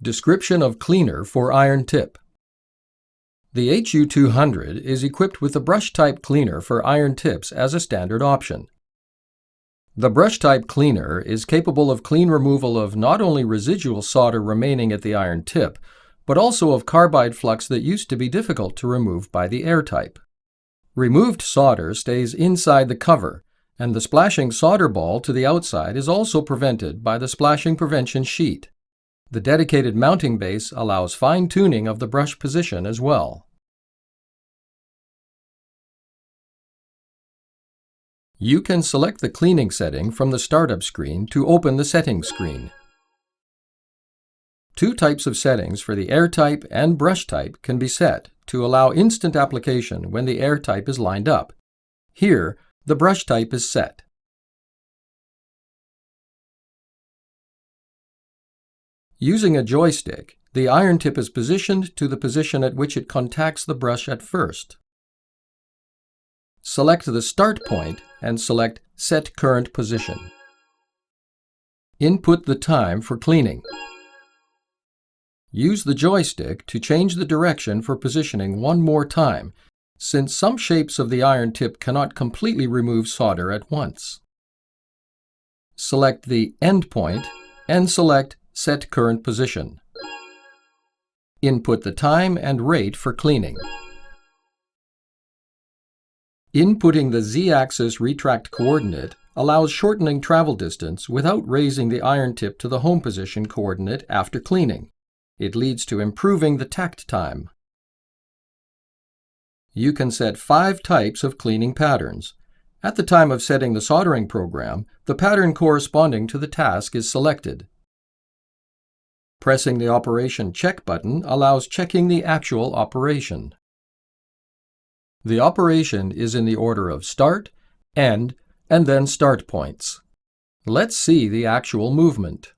Description of cleaner for iron tip. The HU-200 is equipped with a brush-type cleaner for iron tips as a standard option. The brush-type cleaner is capable of clean removal of not only residual solder remaining at the iron tip, but also of carbide flux that used to be difficult to remove by the air type. Removed solder stays inside the cover, and the splashing solder ball to the outside is also prevented by the splashing prevention sheet. The dedicated mounting base allows fine-tuning of the brush position as well. You can select the cleaning setting from the startup screen to open the settings screen. Two types of settings for the air type and brush type can be set to allow instant application when the air type is lined up. Here, the brush type is set. Using a joystick, the iron tip is positioned to the position at which it contacts the brush at first. Select the start point and select Set Current Position. Input the time for cleaning. Use the joystick to change the direction for positioning one more time, since some shapes of the iron tip cannot completely remove solder at once. Select the end point and select Set Current Position. Input the time and rate for cleaning. Inputting the Z-axis retract coordinate allows shortening travel distance without raising the iron tip to the home position coordinate after cleaning. It leads to improving the takt time. You can set 5 types of cleaning patterns. At the time of setting the soldering program, the pattern corresponding to the task is selected. Pressing the Operation Check button allows checking the actual operation. The operation is in the order of start, end, and then start points. Let's see the actual movement.